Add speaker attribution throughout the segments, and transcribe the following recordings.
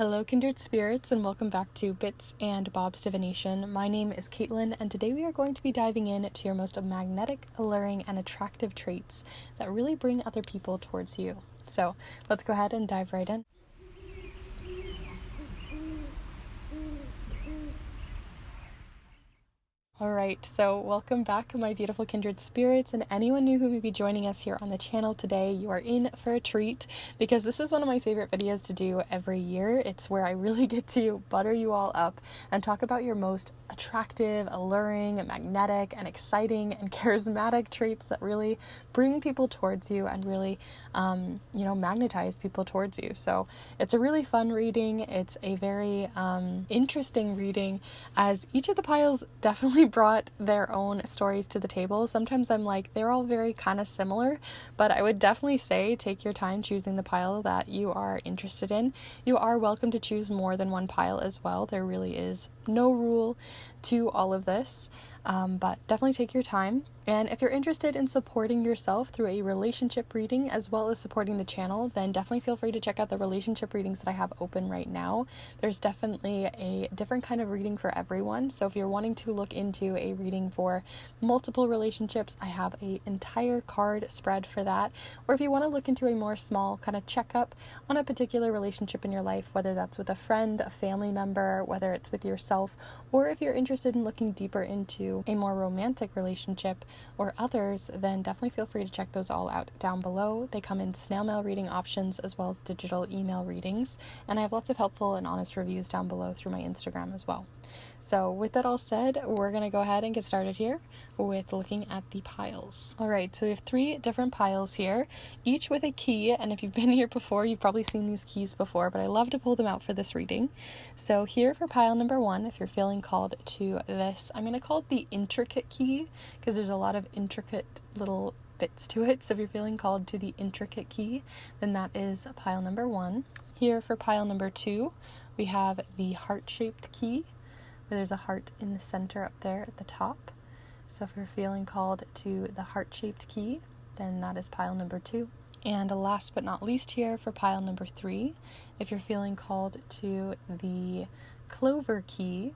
Speaker 1: Hello, Kindred Spirits, and welcome back to Bits and Bob's Divination. My name is Caitlin, and today we are going to be diving into your most magnetic, alluring, and attractive traits that really bring other people towards you. So let's go ahead and dive right in. Alright, so welcome back, my beautiful Kindred Spirits, and anyone new who may be joining us here on the channel today. You are in for a treat, because this is one of my favorite videos to do every year. It's where I really get to butter you all up and talk about your most attractive, alluring, magnetic, and exciting, and charismatic traits that really bring people towards you and really, magnetize people towards you. So it's a really fun reading. It's a very interesting reading, as each of the piles definitely brought their own stories to the table. Sometimes I'm like, they're all very kind of similar, but I would definitely say take your time choosing the pile that you are interested in. You are welcome to choose more than one pile as well. There really is no rule to all of this, but definitely take your time. And if you're interested in supporting yourself through a relationship reading as well as supporting the channel, then definitely feel free to check out the relationship readings that I have open right now. There's definitely a different kind of reading for everyone. So if you're wanting to look into a reading for multiple relationships, I have an entire card spread for that. Or if you want to look into a more small kind of checkup on a particular relationship in your life, whether that's with a friend, a family member, whether it's with yourself, or if you're interested in looking deeper into a more romantic relationship or others, then definitely feel free to check those all out down below. They come in snail mail reading options as well as digital email readings, and I have lots of helpful and honest reviews down below through my Instagram as well. So with that all said, we're going to go ahead and get started here with looking at the piles. Alright, so we have 3 different piles here, each with a key, and if you've been here before, you've probably seen these keys before, but I love to pull them out for this reading. So here for pile number 1, if you're feeling called to this, I'm going to call it the intricate key, because there's a lot of intricate little bits to it. So if you're feeling called to the intricate key, then that is pile number 1. Here for pile number 2, we have the heart-shaped key, where there's a heart in the center up there at the top. So if you're feeling called to the heart-shaped key, then that is pile number 2. And last but not least here for pile number 3, if you're feeling called to the Clover Key,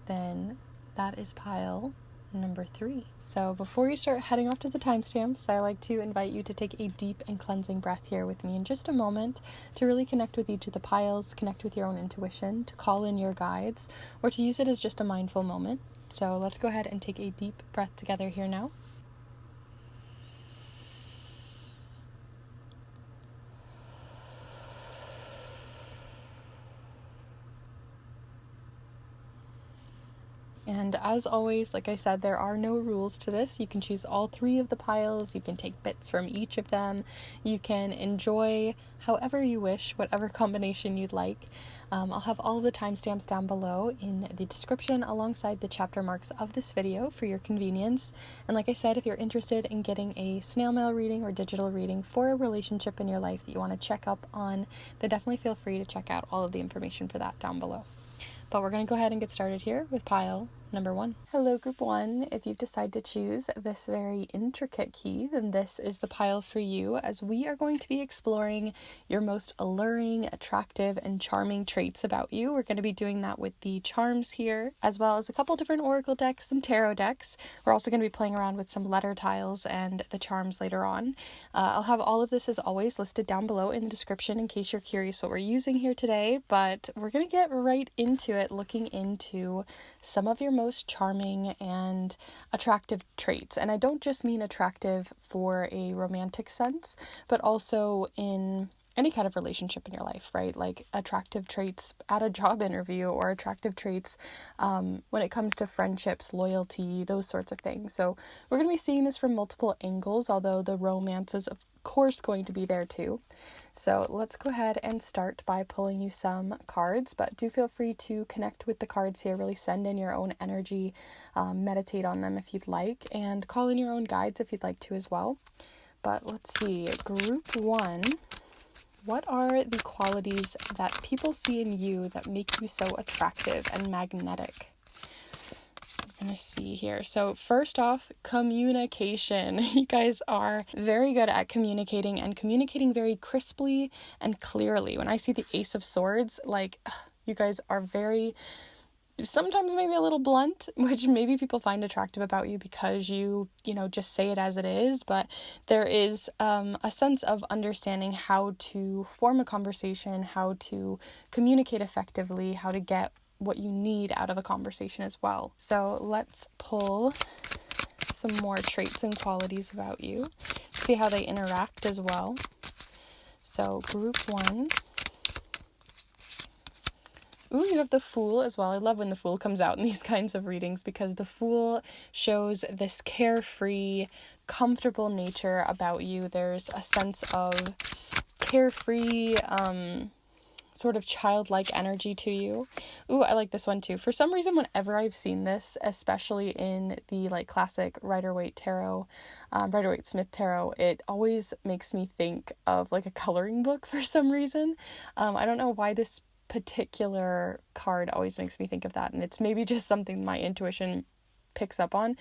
Speaker 1: then that is pile number 3. So before you start heading off to the timestamps, I like to invite you to take a deep and cleansing breath here with me in just a moment to really connect with each of the piles, connect with your own intuition, to call in your guides, or to use it as just a mindful moment. So let's go ahead and take a deep breath together here now. And as always, like I said, there are no rules to this. You can choose all 3 of the piles. You can take bits from each of them. You can enjoy however you wish, whatever combination you'd like. I'll have all of the timestamps down below in the description alongside the chapter marks of this video for your convenience. And like I said, if you're interested in getting a snail mail reading or digital reading for a relationship in your life that you want to check up on, then definitely feel free to check out all of the information for that down below. But we're going to go ahead and get started here with pile number 1. Hello, group 1. If you've decided to choose this very intricate key, then this is the pile for you, as we are going to be exploring your most alluring, attractive, and charming traits about you. We're going to be doing that with the charms here, as well as a couple different oracle decks and tarot decks. We're also going to be playing around with some letter tiles and the charms later on. I'll have all of this, as always, listed down below in the description in case you're curious what we're using here today, but we're going to get right into it, looking into some of your most charming and attractive traits. And I don't just mean attractive for a romantic sense, but also in any kind of relationship in your life, right? Like attractive traits at a job interview, or attractive traits when it comes to friendships, loyalty, those sorts of things. So we're going to be seeing this from multiple angles, although the romance is of course going to be there too. So let's go ahead and start by pulling you some cards, but do feel free to connect with the cards here, really send in your own energy, meditate on them if you'd like, and call in your own guides if you'd like to as well. But let's see, group 1, what are the qualities that people see in you that make you so attractive and magnetic? gonna see here. So first off, communication. You guys are very good at communicating and communicating very crisply and clearly. When I see the Ace of Swords, like, you guys are very, sometimes maybe a little blunt, which maybe people find attractive about you because you just say it as it is. But there is a sense of understanding how to form a conversation, how to communicate effectively, how to get what you need out of a conversation as well. So let's pull some more traits and qualities about you, see how they interact as well. So group 1. Ooh, you have the Fool as well. I love when the Fool comes out in these kinds of readings, because the Fool shows this carefree, comfortable nature about you. There's a sense of carefree, sort of childlike energy to you. Ooh, I like this one too. For some reason, whenever I've seen this, especially in the like classic Rider-Waite tarot, Rider-Waite-Smith tarot, it always makes me think of like a coloring book for some reason. I don't know why this particular card always makes me think of that, and it's maybe just something my intuition picks up on.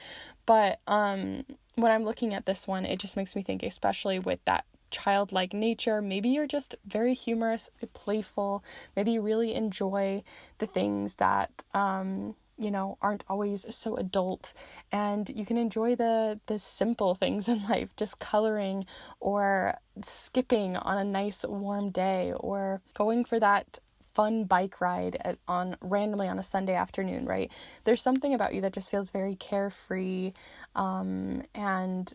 Speaker 1: But when I'm looking at this one, it just makes me think, especially with that childlike nature, maybe you're just very humorous, playful, maybe you really enjoy the things that aren't always so adult, and you can enjoy the simple things in life, just coloring or skipping on a nice warm day, or going for that fun bike ride randomly on a Sunday afternoon, right? There's something about you that just feels very carefree, and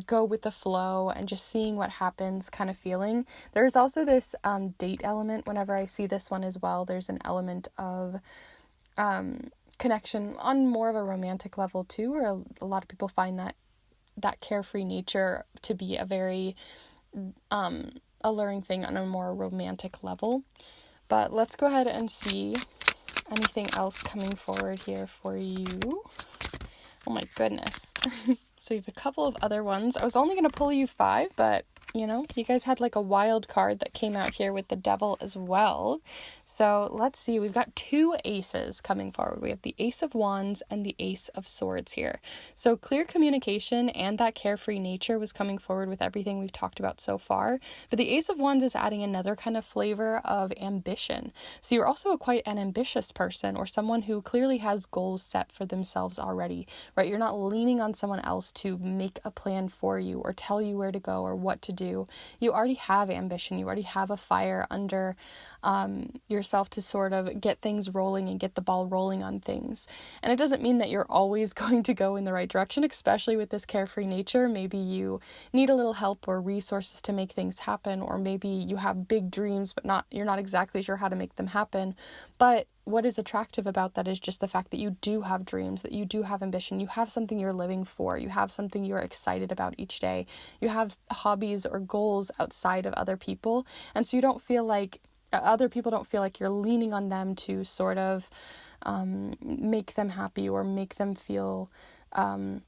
Speaker 1: go with the flow and just seeing what happens kind of feeling. There's also this date element whenever I see this one as well. There's an element of connection on more of a romantic level too, where a lot of people find that carefree nature to be a very alluring thing on a more romantic level. But let's go ahead and see anything else coming forward here for you. Oh my goodness. So you have a couple of other ones. I was only going to pull you 5, but you guys had like a wild card that came out here with the Devil as well. So let's see, we've got 2 aces coming forward. We have the Ace of Wands and the Ace of Swords here. So clear communication and that carefree nature was coming forward with everything we've talked about so far. But the Ace of Wands is adding another kind of flavor of ambition. So you're also quite an ambitious person, or someone who clearly has goals set for themselves already, right? You're not leaning on someone else to make a plan for you or tell you where to go or what to do. You already have ambition. You already have a fire under yourself to sort of get things rolling and get the ball rolling on things. And it doesn't mean that you're always going to go in the right direction, especially with this carefree nature. Maybe you need a little help or resources to make things happen, or maybe you have big dreams, but you're not exactly sure how to make them happen. But what is attractive about that is just the fact that you do have dreams, that you do have ambition, you have something you're living for, you have something you're excited about each day, you have hobbies or goals outside of other people, and so you don't feel like other people don't feel like you're leaning on them to sort of make them happy or make them feel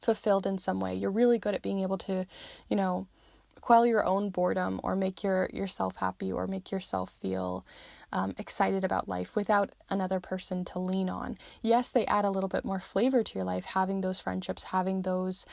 Speaker 1: fulfilled in some way. You're really good at being able to, quell your own boredom or make yourself happy or make yourself feel excited about life without another person to lean on. Yes, they add a little bit more flavor to your life, having those friendships, having those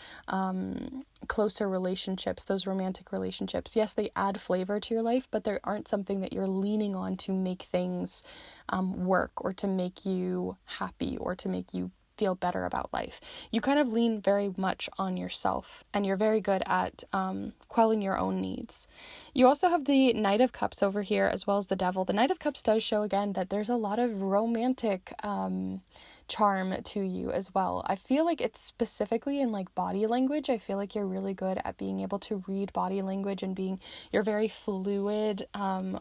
Speaker 1: closer relationships, those romantic relationships. Yes, they add flavor to your life, but they aren't something that you're leaning on to make things work, or to make you happy, or to make you feel better about life. You kind of lean very much on yourself, and you're very good at quelling your own needs. You also have the Knight of Cups over here, as well as the Devil. The Knight of Cups does show again that there's a lot of romantic charm to you as well. I feel like it's specifically in like body language. I feel like you're really good at being able to read body language, and you're very fluid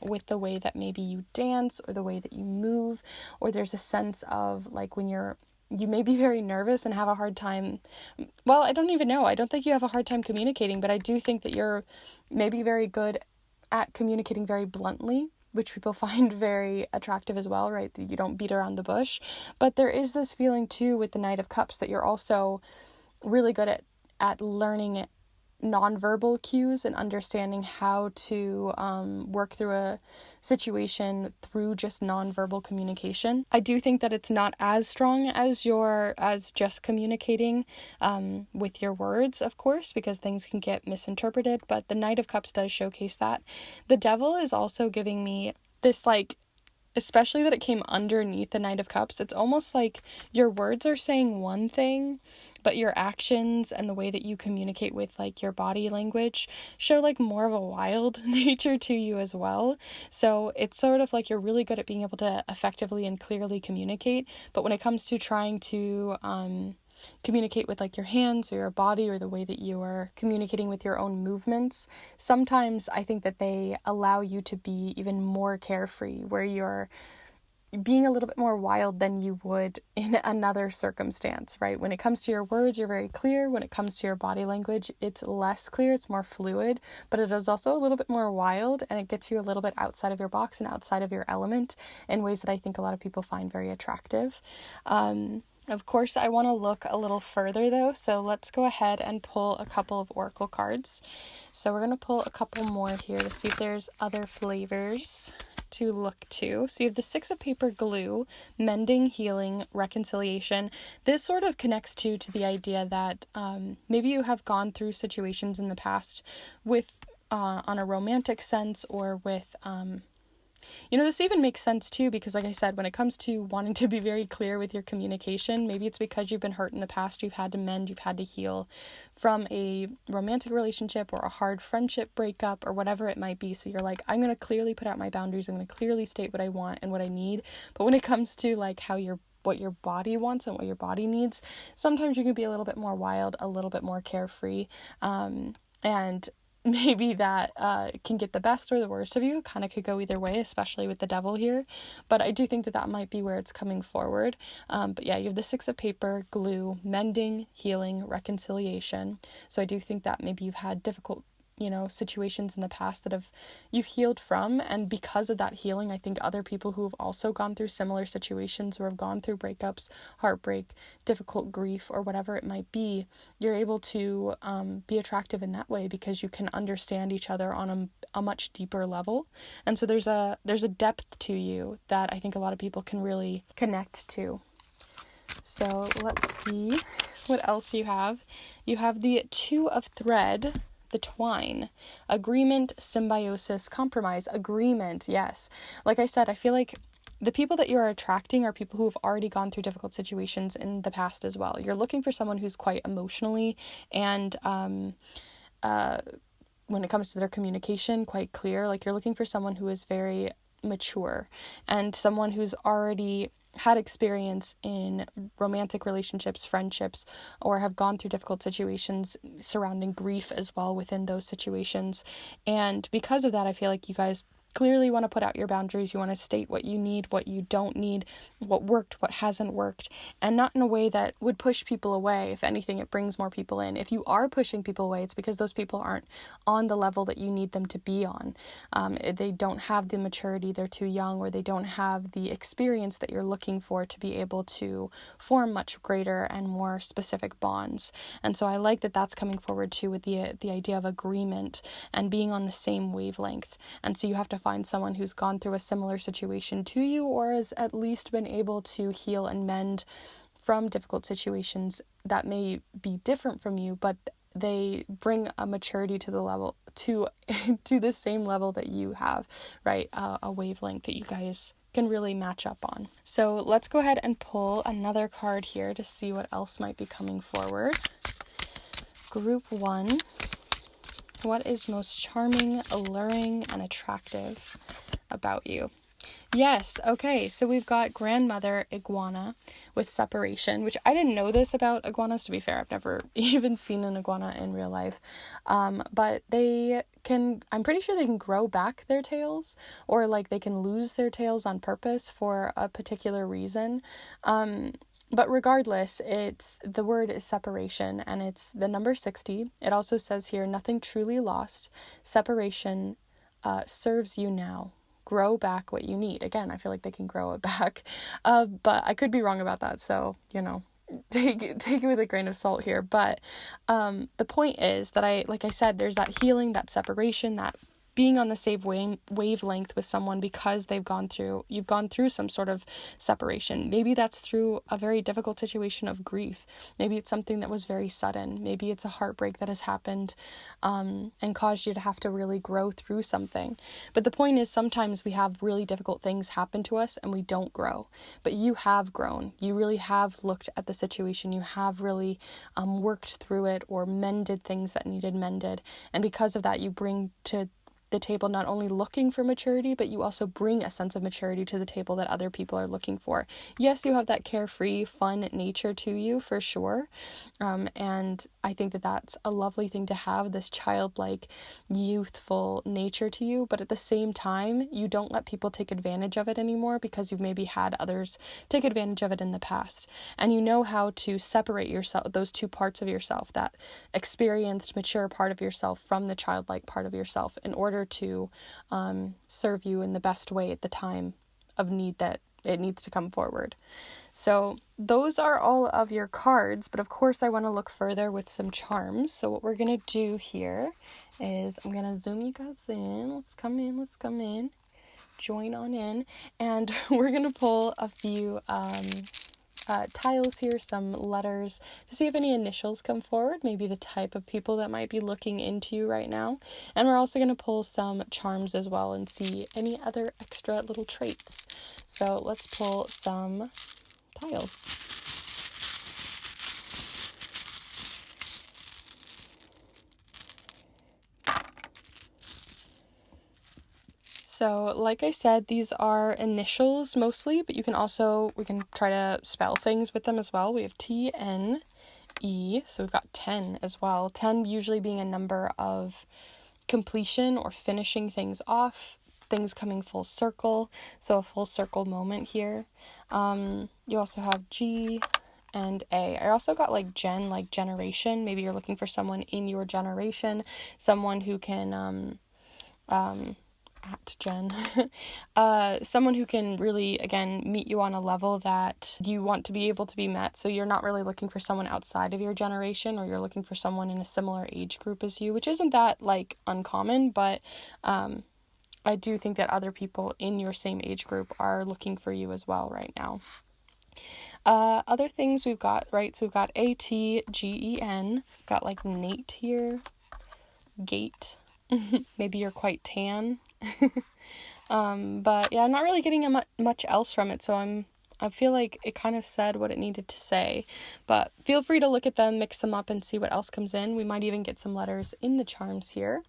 Speaker 1: with the way that maybe you dance or the way that you move, or there's a sense of like when you may be very nervous and have a hard time. Well, I don't even know. I don't think you have a hard time communicating, but I do think that you're maybe very good at communicating very bluntly, which people find very attractive as well, right? That you don't beat around the bush. But there is this feeling too with the Knight of Cups that you're also really good at learning nonverbal cues and understanding how to work through a situation through just nonverbal communication. I do think that it's not as strong as just communicating with your words, of course, because things can get misinterpreted, but the Knight of Cups does showcase that. The Devil is also giving me this, like, especially that it came underneath the Knight of Cups, it's almost like your words are saying one thing, but your actions and the way that you communicate with, like, your body language show, like, more of a wild nature to you as well. So it's sort of like you're really good at being able to effectively and clearly communicate, but when it comes to trying to communicate with, like, your hands or your body or the way that you are communicating with your own movements, sometimes I think that they allow you to be even more carefree, where you're being a little bit more wild than you would in another circumstance, right? When it comes to your words, you're very clear. When it comes to your body language, it's less clear, it's more fluid, but it is also a little bit more wild, and it gets you a little bit outside of your box and outside of your element in ways that I think a lot of people find very attractive. Of course, I want to look a little further though, so let's go ahead and pull a couple of oracle cards. So we're going to pull a couple more here to see if there's other flavors to look to. So you have the Six of Paper Glue, mending, healing, reconciliation. This sort of connects to the idea that maybe you have gone through situations in the past with on a romantic sense, or with this even makes sense too, because like I said, when it comes to wanting to be very clear with your communication, maybe it's because you've been hurt in the past, you've had to mend, you've had to heal from a romantic relationship or a hard friendship breakup or whatever it might be. So you're like, I'm going to clearly put out my boundaries, I'm going to clearly state what I want and what I need. But when it comes to, like, what your body wants and what your body needs, sometimes you can be a little bit more wild, a little bit more carefree, and maybe that can get the best or the worst of you. Kind of could go either way, especially with the Devil here. But I do think that might be where it's coming forward. But yeah, you have the Six of Paper, Glue, mending, healing, reconciliation. So I do think that maybe you've had difficult situations in the past that you've healed from, and because of that healing, I think other people who have also gone through similar situations, or have gone through breakups, heartbreak, difficult grief, or whatever it might be, you're able to be attractive in that way, because you can understand each other on a much deeper level. And so there's a depth to you that I think a lot of people can really connect to. So let's see what else you have. You have the Two of Thread, the Twine, agreement, symbiosis, compromise, agreement. Yes. Like I said, I feel like the people that you're attracting are people who have already gone through difficult situations in the past as well. You're looking for someone who's quite emotionally and, when it comes to their communication, quite clear. Like, you're looking for someone who is very mature and someone who's already had experience in romantic relationships, friendships, or have gone through difficult situations surrounding grief as well within those situations. And because of that, I feel like you guys clearly want to put out your boundaries. You want to state what you need, what you don't need, what worked, what hasn't worked, and not in a way that would push people away. If anything, it brings more people in. If you are pushing people away, it's because those people aren't on the level that you need them to be on. They don't have the maturity, they're too young, or they don't have the experience that you're looking for to be able to form much greater and more specific bonds. And so I like that that's coming forward too, with the idea of agreement and being on the same wavelength. And so you have to find someone who's gone through a similar situation to you, or has at least been able to heal and mend from difficult situations that may be different from you, but they bring a maturity to the level to the same level that you have, right? A wavelength that you guys can really match up on. So let's go ahead and pull another card here to see what else might be coming forward. Group 1. What is most charming, alluring, and attractive about you? Yes, okay, so we've got grandmother iguana with separation, which I didn't know this about iguanas, to be fair. I've never even seen an iguana in real life. But I'm pretty sure they can grow back their tails, or like they can lose their tails on purpose for a particular reason. But regardless, the word is separation, and it's the number 60. It also says here, nothing truly lost. Separation serves you now. Grow back what you need. Again, I feel like they can grow it back. But I could be wrong about that. So, take it with a grain of salt here. But the point is that like I said, there's that healing, that separation, that being on the same wavelength with someone because you've gone through some sort of separation. Maybe that's through a very difficult situation of grief. Maybe it's something that was very sudden. Maybe it's a heartbreak that has happened and caused you to have to really grow through something. But the point is, sometimes we have really difficult things happen to us and we don't grow. But you have grown. You really have looked at the situation. You have really worked through it or mended things that needed mended. And because of that, you bring to the table not only looking for maturity, but you also bring a sense of maturity to the table that other people are looking for. Yes, you have that carefree, fun nature to you for sure, and I think that that's a lovely thing to have, this childlike, youthful nature to you, but at the same time, you don't let people take advantage of it anymore because you've maybe had others take advantage of it in the past, and you know how to separate yourself, those two parts of yourself, that experienced, mature part of yourself from the childlike part of yourself, in order to serve you in the best way at the time of need that it needs to come forward. So those are all of your cards, but of course I want to look further with some charms. So what we're going to do here is I'm going to zoom you guys in. Let's come in, join on in, and we're going to pull a few tiles here, some letters, to see if any initials come forward, maybe the type of people that might be looking into you right now. And we're also going to pull some charms as well and see any other extra little traits. So let's pull some tiles. So, like I said, these are initials mostly, but we can try to spell things with them as well. We have T-N-E, so we've got 10 as well. 10 usually being a number of completion or finishing things off, things coming full circle, so a full circle moment here. You also have G and A. I also got like generation. Maybe you're looking for someone in your generation, someone who can, someone who can really, again, meet you on a level that you want to be able to be met. So you're not really looking for someone outside of your generation, or you're looking for someone in a similar age group as you, which isn't that like uncommon, but I do think that other people in your same age group are looking for you as well right now. Other things we've got, right? So we've got A-T-G-E-N, got like Nate here, Gate. Maybe you're quite tan. But yeah, I'm not really getting much else from it, so I feel like it kind of said what it needed to say, but feel free to look at them, mix them up, and see what else comes in. We might even get some letters in the charms here.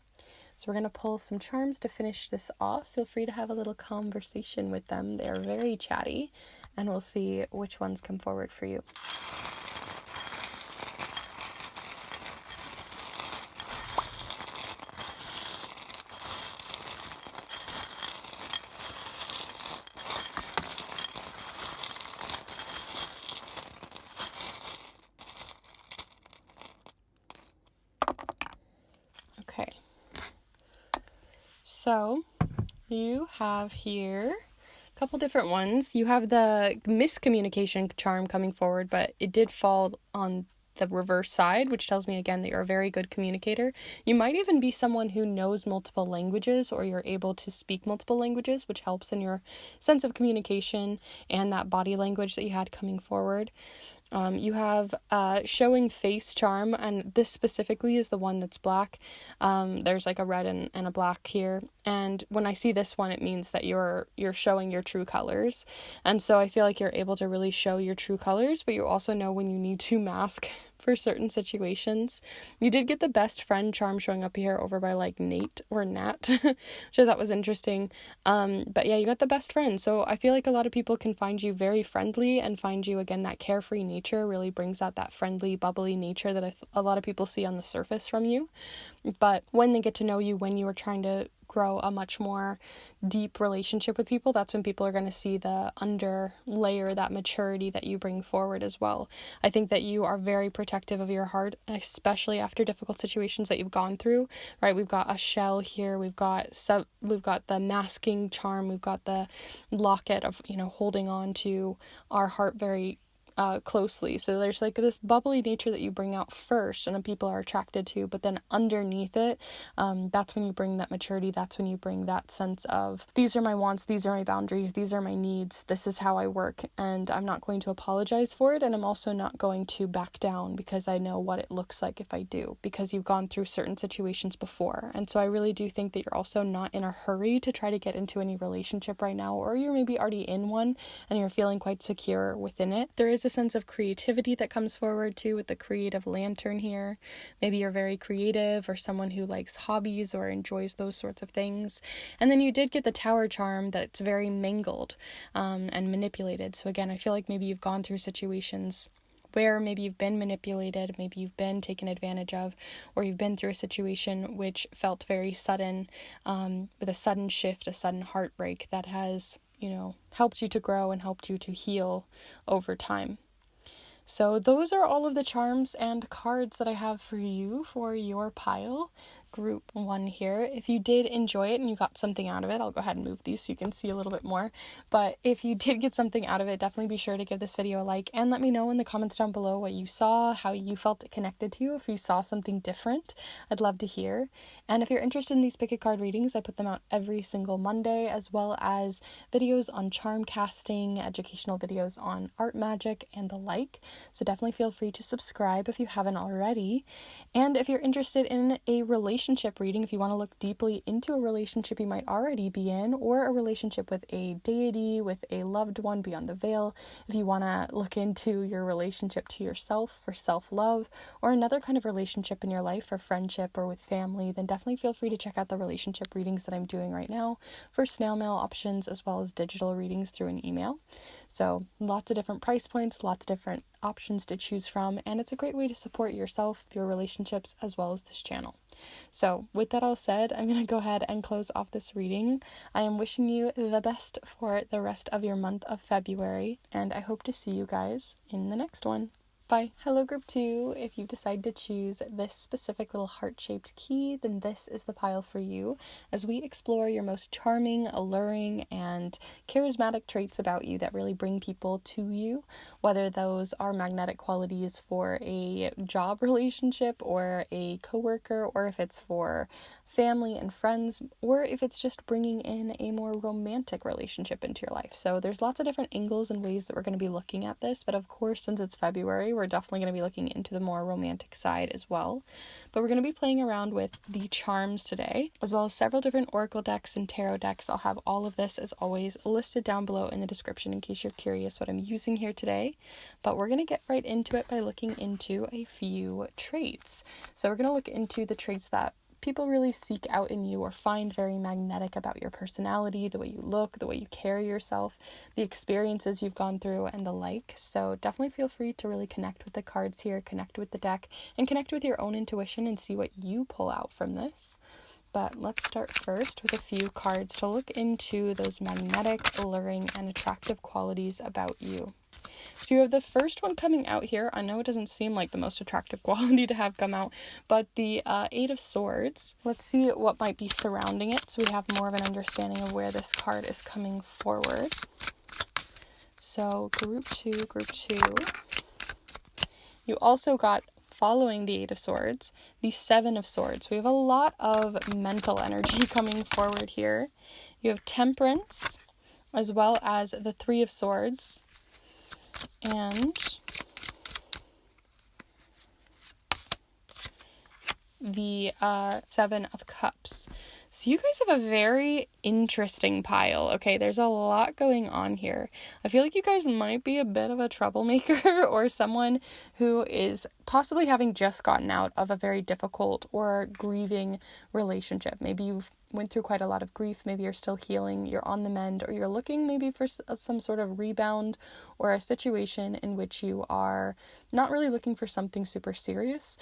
Speaker 1: So we're going to pull some charms to finish this off. Feel free to have a little conversation with them. They're very chatty, and we'll see which ones come forward for you. Okay. So you have here a couple different ones. You have the miscommunication charm coming forward, but it did fall on the reverse side, which tells me again that you're a very good communicator. You might even be someone who knows multiple languages, or you're able to speak multiple languages, which helps in your sense of communication and that body language that you had coming forward. You have showing face charm, and this specifically is the one that's black. There's like a red and a black here, and when I see this one, it means that you're showing your true colors. And so I feel like you're able to really show your true colors, but you also know when you need to mask for certain situations. You did get the best friend charm showing up here over by like Nate or Nat, which I thought was interesting. But yeah, you got the best friend. So I feel like a lot of people can find you very friendly and find you, again, that carefree nature really brings out that friendly, bubbly nature that a lot of people see on the surface from you. But when they get to know you, when you are trying to grow a much more deep relationship with people, that's when people are going to see the under layer, that maturity that you bring forward as well. I think that you are very protective of your heart, especially after difficult situations that you've gone through, right? We've got a shell here, we've got the masking charm, we've got the locket of, holding on to our heart very closely. So there's like this bubbly nature that you bring out first and then people are attracted to, but then underneath it, that's when you bring that maturity. That's when you bring that sense of, these are my wants, these are my boundaries, these are my needs, this is how I work, and I'm not going to apologize for it, and I'm also not going to back down because I know what it looks like if I do, because you've gone through certain situations before. And so I really do think that you're also not in a hurry to try to get into any relationship right now, or you're maybe already in one and you're feeling quite secure within it. There is a sense of creativity that comes forward too with the creative lantern here. Maybe you're very creative or someone who likes hobbies or enjoys those sorts of things. And then you did get the tower charm that's very mangled and manipulated. So again, I feel like maybe you've gone through situations where maybe you've been manipulated, maybe you've been taken advantage of, or you've been through a situation which felt very sudden, with a sudden shift, a sudden heartbreak that has, helped you to grow and helped you to heal over time. So those are all of the charms and cards that I have for you for your pile. Group 1 here. If you did enjoy it and you got something out of it, I'll go ahead and move these so you can see a little bit more. But if you did get something out of it, definitely be sure to give this video a like and let me know in the comments down below what you saw, how you felt it connected to you, if you saw something different. I'd love to hear. And if you're interested in these pick a card readings, I put them out every single Monday, as well as videos on charm casting, educational videos on art magic, and the like. So definitely feel free to subscribe if you haven't already. And if you're interested in a relationship reading, if you want to look deeply into a relationship you might already be in, or a relationship with a deity, with a loved one beyond the veil, if you want to look into your relationship to yourself for self-love, or another kind of relationship in your life for friendship or with family, then definitely feel free to check out the relationship readings that I'm doing right now for snail mail options, as well as digital readings through an email. So lots of different price points, lots of different options to choose from, and it's a great way to support yourself, your relationships, as well as this channel. So with that all said, I'm going to go ahead and close off this reading. I am wishing you the best for the rest of your month of February, and I hope to see you guys in the next one. Bye. Hello group 2. If you decide to choose this specific little heart-shaped key, then this is the pile for you as we explore your most charming, alluring, and charismatic traits about you that really bring people to you, whether those are magnetic qualities for a job relationship or a coworker, or if it's for family and friends, or if it's just bringing in a more romantic relationship into your life. So there's lots of different angles and ways that we're going to be looking at this, but of course, since it's February, we're definitely going to be looking into the more romantic side as well. But we're going to be playing around with the charms today, as well as several different oracle decks and tarot decks. I'll have all of this, as always, listed down below in the description in case you're curious what I'm using here today. But we're going to get right into it by looking into a few traits. So we're going to look into the traits that people really seek out in you or find very magnetic about your personality, the way you look, the way you carry yourself, the experiences you've gone through, and the like. So definitely feel free to really connect with the cards here, connect with the deck, and connect with your own intuition and see what you pull out from this. But let's start first with a few cards to look into those magnetic, alluring, and attractive qualities about you. So you have the first one coming out here. I know it doesn't seem like the most attractive quality to have come out, but the 8 of Swords. Let's see what might be surrounding it so we have more of an understanding of where this card is coming forward. So group 2. You also got, following the 8 of Swords, the 7 of Swords. We have a lot of mental energy coming forward here. You have Temperance, as well as the 3 of Swords, and the 7 of Cups. So you guys have a very interesting pile. Okay, there's a lot going on here. I feel like you guys might be a bit of a troublemaker or someone who is possibly having just gotten out of a very difficult or grieving relationship. Maybe you've went through quite a lot of grief, maybe you're still healing, you're on the mend, or you're looking maybe for some sort of rebound or a situation in which you are not really looking for something super serious,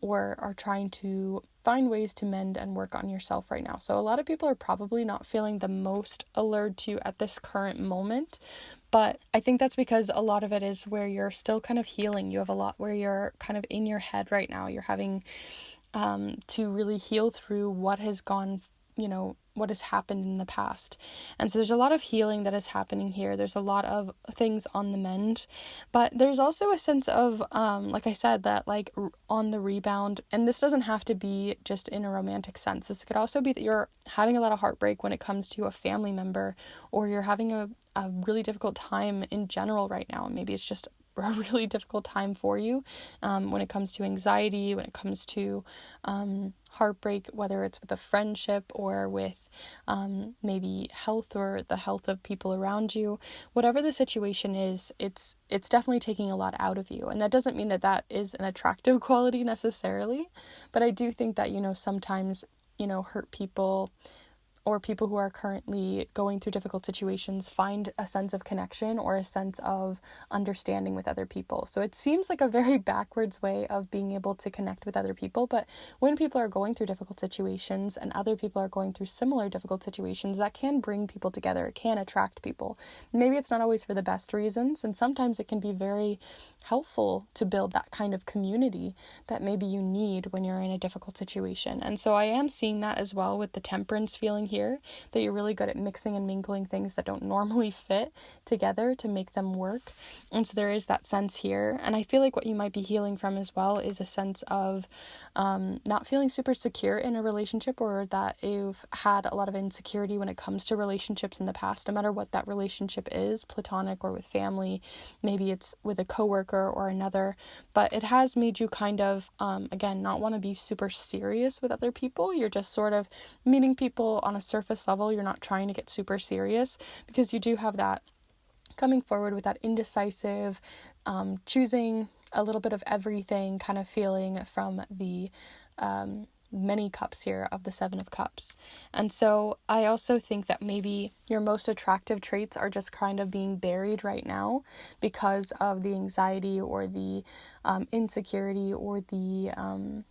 Speaker 1: or are trying to find ways to mend and work on yourself right now. So a lot of people are probably not feeling the most allured to you at this current moment, but I think that's because a lot of it is where you're still kind of healing. You have a lot where you're kind of in your head right now. You're having to really heal through what has gone, what has happened in the past. And so there's a lot of healing that is happening here. There's a lot of things on the mend, but there's also a sense of, like I said, that like on the rebound, and this doesn't have to be just in a romantic sense. This could also be that you're having a lot of heartbreak when it comes to a family member, or you're having a really difficult time in general right now. Maybe it's just a really difficult time for you when it comes to anxiety, when it comes to heartbreak, whether it's with a friendship or with maybe health or the health of people around you. Whatever the situation is, it's definitely taking a lot out of you. And that doesn't mean that that is an attractive quality necessarily, but I do think that, sometimes, hurt people or people who are currently going through difficult situations find a sense of connection or a sense of understanding with other people. So it seems like a very backwards way of being able to connect with other people, but when people are going through difficult situations and other people are going through similar difficult situations, that can bring people together. It can attract people. Maybe it's not always for the best reasons, and sometimes it can be very helpful to build that kind of community that maybe you need when you're in a difficult situation. And so I am seeing that as well with the temperance feeling here, that you're really good at mixing and mingling things that don't normally fit together to make them work. And so there is that sense here. And I feel like what you might be healing from as well is a sense of not feeling super secure in a relationship, or that you've had a lot of insecurity when it comes to relationships in the past, no matter what that relationship is, platonic or with family. Maybe it's with a coworker or another, but it has made you kind of, again, not want to be super serious with other people. You're just sort of meeting people on a surface level. You're not trying to get super serious, because you do have that coming forward with that indecisive, choosing a little bit of everything kind of feeling from the many cups here of the Seven of Cups. And so I also think that maybe your most attractive traits are just kind of being buried right now because of the anxiety or the insecurity or the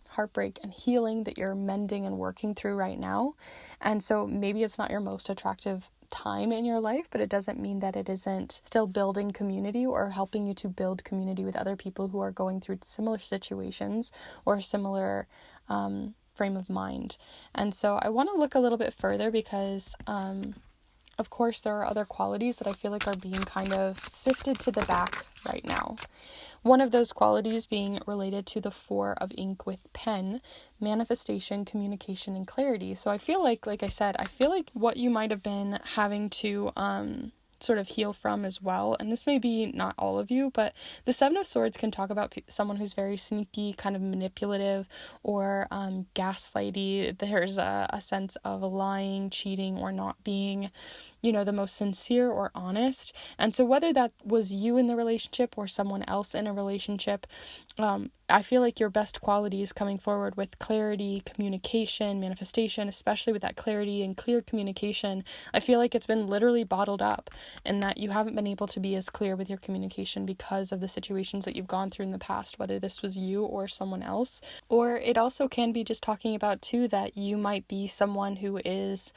Speaker 1: heartbreak and healing that you're mending and working through right now. And so maybe it's not your most attractive time in your life, but it doesn't mean that it isn't still building community or helping you to build community with other people who are going through similar situations or similar frame of mind. And so I want to look a little bit further because of course there are other qualities that I feel like are being kind of sifted to the back right now. One of those qualities being related to the Four of Ink with pen, manifestation, communication, and clarity. So I feel like I said, I feel like what you might have been having to sort of heal from as well, and this may be not all of you, but the Seven of Swords can talk about someone who's very sneaky, kind of manipulative, or gaslighty. There's a sense of lying, cheating, or not being the most sincere or honest. And so whether that was you in the relationship or someone else in a relationship, I feel like your best qualities coming forward with clarity, communication, manifestation, especially with that clarity and clear communication, I feel like it's been literally bottled up, and that you haven't been able to be as clear with your communication because of the situations that you've gone through in the past, whether this was you or someone else. Or it also can be just talking about too that you might be someone who is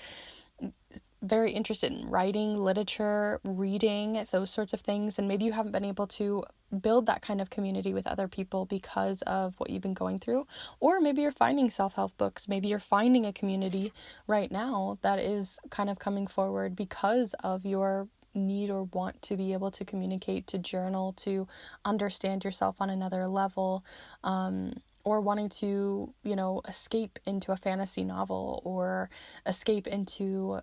Speaker 1: very interested in writing, literature, reading, those sorts of things, and maybe you haven't been able to build that kind of community with other people because of what you've been going through. Or maybe you're finding self-help books, maybe you're finding a community right now that is kind of coming forward because of your need or want to be able to communicate, to journal, to understand yourself on another level, or wanting to, escape into a fantasy novel or escape into,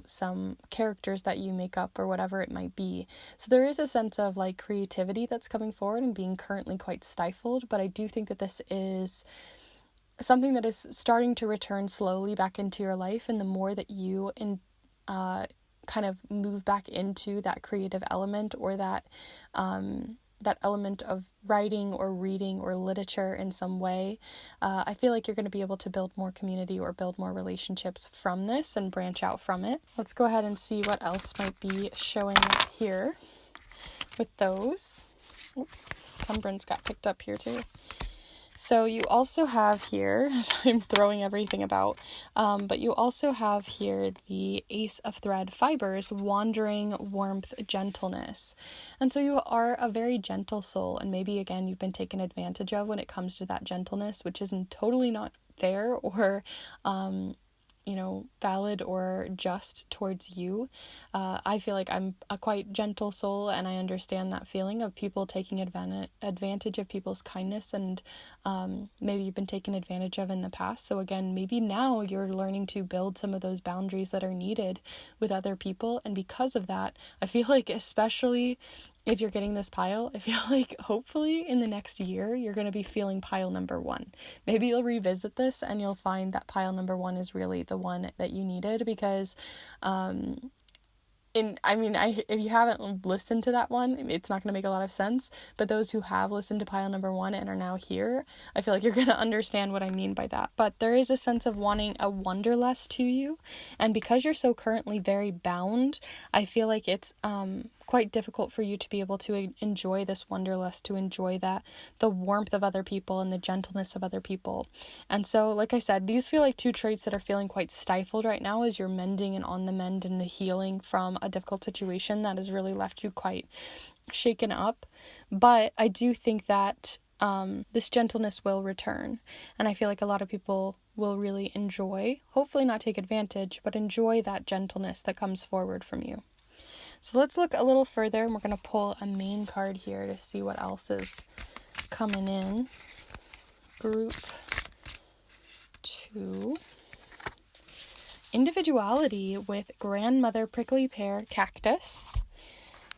Speaker 1: some characters that you make up or whatever it might be. So there is a sense of like creativity that's coming forward and being currently quite stifled, but I do think that this is something that is starting to return slowly back into your life, and the more that you kind of move back into that creative element or that element of writing or reading or literature in some way, I feel like you're going to be able to build more community or build more relationships from this and branch out from it. Let's go ahead and see what else might be showing up here with those. Temperance got picked up here too. So you also have here, as I'm throwing everything about, but you also have here the Ace of Thread Fibers, wandering, warmth, gentleness. And so you are a very gentle soul, and maybe again you've been taken advantage of when it comes to that gentleness, which is totally not fair or valid or just towards you. I feel like I'm a quite gentle soul, and I understand that feeling of people taking advantage of people's kindness, and maybe you've been taken advantage of in the past. So again, maybe now you're learning to build some of those boundaries that are needed with other people. And because of that, I feel like, especially if you're getting this pile, I feel like hopefully in the next year, you're going to be feeling pile number 1. Maybe you'll revisit this and you'll find that pile number 1 is really the one that you needed, because if you haven't listened to that one, it's not going to make a lot of sense. But those who have listened to pile number 1 and are now here, I feel like you're going to understand what I mean by that. But there is a sense of wanting a wanderlust to you. And because you're so currently very bound, I feel like it's quite difficult for you to be able to enjoy this wanderlust, to enjoy the warmth of other people and the gentleness of other people. And so, like I said, these feel like 2 traits that are feeling quite stifled right now as you're mending and on the mend and the healing from a difficult situation that has really left you quite shaken up. But I do think that this gentleness will return, and I feel like a lot of people will really enjoy, hopefully not take advantage, but enjoy that gentleness that comes forward from you. So let's look a little further, and we're going to pull a main card here to see what else is coming in. Group 2. Individuality with Grandmother Prickly Pear Cactus.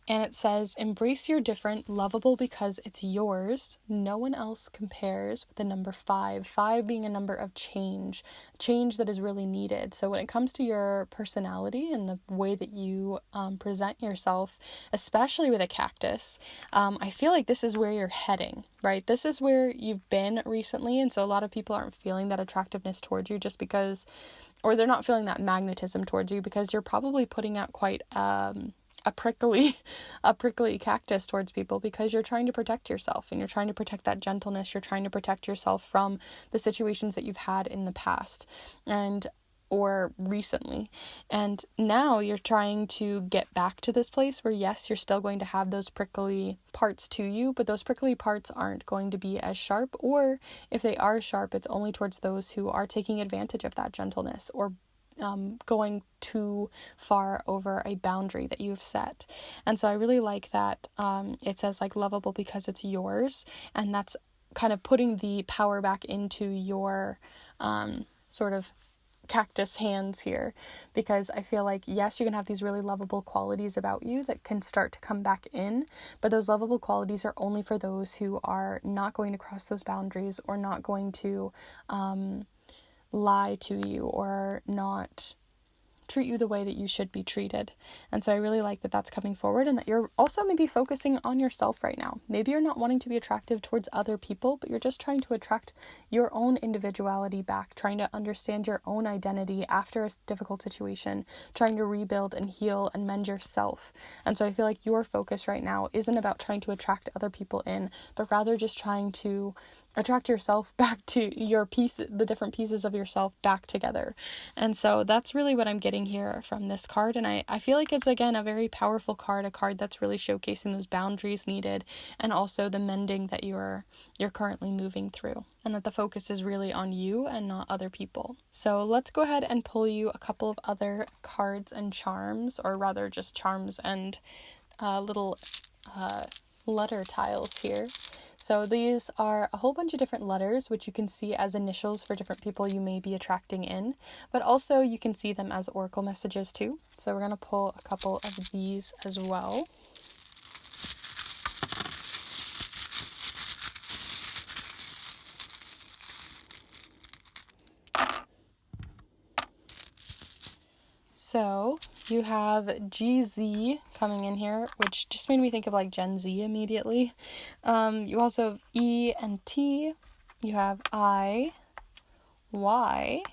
Speaker 1: And it says, embrace your different, lovable because it's yours. No one else compares, with the number 5. 5 being a number of change that is really needed. So when it comes to your personality and the way that you present yourself, especially with a cactus, I feel like this is where you're heading, right? This is where you've been recently. And so a lot of people aren't feeling that attractiveness towards you just because, or they're not feeling that magnetism towards you because you're probably putting out quite a prickly cactus towards people, because you're trying to protect yourself and you're trying to protect that gentleness. You're trying to protect yourself from the situations that you've had in the past or recently. And now you're trying to get back to this place where, yes, you're still going to have those prickly parts to you, but those prickly parts aren't going to be as sharp, or if they are sharp, it's only towards those who are taking advantage of that gentleness or going too far over a boundary that you've set. And so I really like that it says like lovable because it's yours, and that's kind of putting the power back into your sort of cactus hands here, because I feel like, yes, you can have these really lovable qualities about you that can start to come back in, but those lovable qualities are only for those who are not going to cross those boundaries or not going to lie to you or not treat you the way that you should be treated. And so I really like that that's coming forward, and that you're also maybe focusing on yourself right now. Maybe you're not wanting to be attractive towards other people, but you're just trying to attract your own individuality back, trying to understand your own identity after a difficult situation, trying to rebuild and heal and mend yourself. And so I feel like your focus right now isn't about trying to attract other people in, but rather just trying to attract yourself back to your piece, the different pieces of yourself back together. And so that's really what I'm getting here from this card. And I feel like it's, again, a very powerful card, a card that's really showcasing those boundaries needed, and also the mending that you're currently moving through, and that the focus is really on you and not other people. So let's go ahead and pull you a couple of other cards and charms, or rather just charms and little letter tiles here. So these are a whole bunch of different letters, which you can see as initials for different people you may be attracting in, but also you can see them as oracle messages too. So we're going to pull a couple of these as well. So you have GZ coming in here, which just made me think of like Gen Z immediately. You also have E and T. You have I, Y,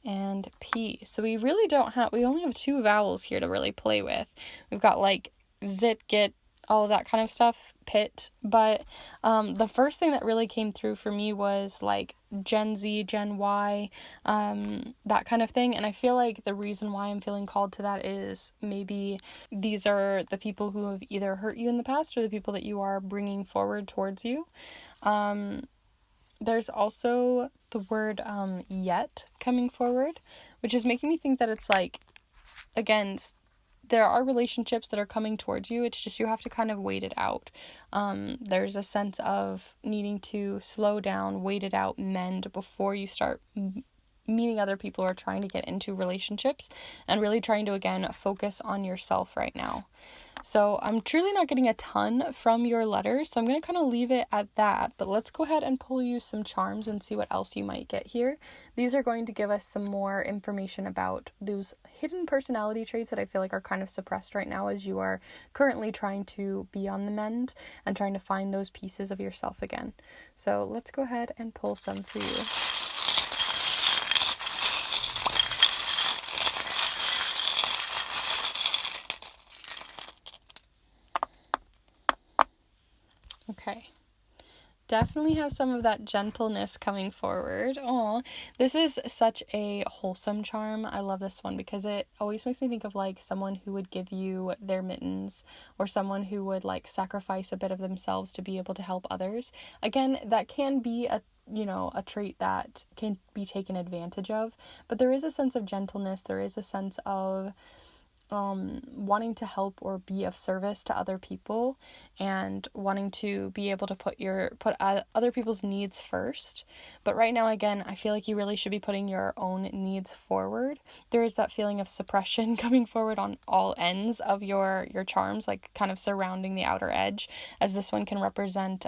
Speaker 1: and P. So we really we only have 2 vowels here to really play with. We've got like zit, git, all of that kind of stuff, pit. But the first thing that really came through for me was like Gen Z, Gen Y, that kind of thing. And I feel like the reason why I'm feeling called to that is maybe these are the people who have either hurt you in the past or the people that you are bringing forward towards you. There's also the word yet coming forward, which is making me think that it's like, again, there are relationships that are coming towards you. It's just you have to kind of wait it out. There's a sense of needing to slow down, wait it out, mend before you start meeting other people or trying to get into relationships, and really trying to, again, focus on yourself right now. So I'm truly not getting a ton from your letters, so I'm going to kind of leave it at that. But let's go ahead and pull you some charms and see what else you might get here. These are going to give us some more information about those hidden personality traits that I feel like are kind of suppressed right now as you are currently trying to be on the mend and trying to find those pieces of yourself again. So let's go ahead and pull some for you. Okay. Definitely have some of that gentleness coming forward. Aw, this is such a wholesome charm. I love this one because it always makes me think of like someone who would give you their mittens, or someone who would like sacrifice a bit of themselves to be able to help others. Again, that can be a trait that can be taken advantage of, but there is a sense of gentleness. There is a sense of wanting to help or be of service to other people, and wanting to be able to put other people's needs first. But right now, again, I feel like you really should be putting your own needs forward. There is that feeling of suppression coming forward on all ends of your charms, like kind of surrounding the outer edge, as this one can represent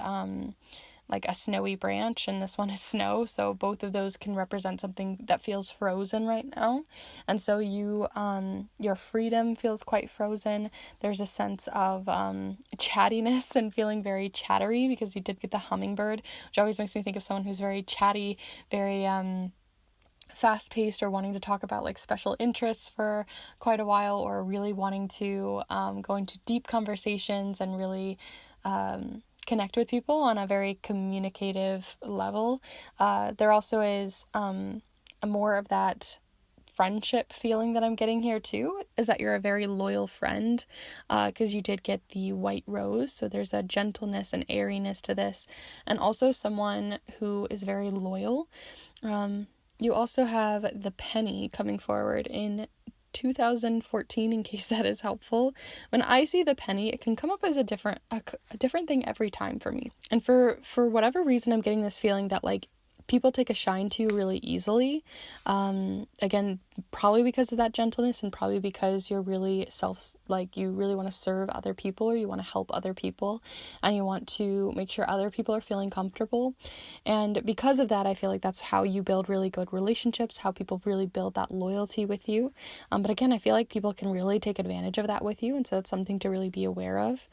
Speaker 1: like a snowy branch, and this one is snow, so both of those can represent something that feels frozen right now. And so your freedom feels quite frozen. There's a sense of chattiness and feeling very chattery, because you did get the hummingbird, which always makes me think of someone who's very chatty, very fast-paced, or wanting to talk about like special interests for quite a while, or really wanting to go into deep conversations and really connect with people on a very communicative level. There also is more of that friendship feeling that I'm getting here too, is that you're a very loyal friend, because you did get the white rose, so there's a gentleness and airiness to this, and also someone who is very loyal. You also have the penny coming forward in 2014, in case that is helpful. When I see the penny, it can come up as a different thing every time for me. And for whatever reason, I'm getting this feeling that like people take a shine to you really easily. Again, probably because of that gentleness, and probably because you're really you really want to serve other people, or you want to help other people, and you want to make sure other people are feeling comfortable. And because of that, I feel like that's how you build really good relationships, how people really build that loyalty with you. But again, I feel like people can really take advantage of that with you, and so it's something to really be aware of.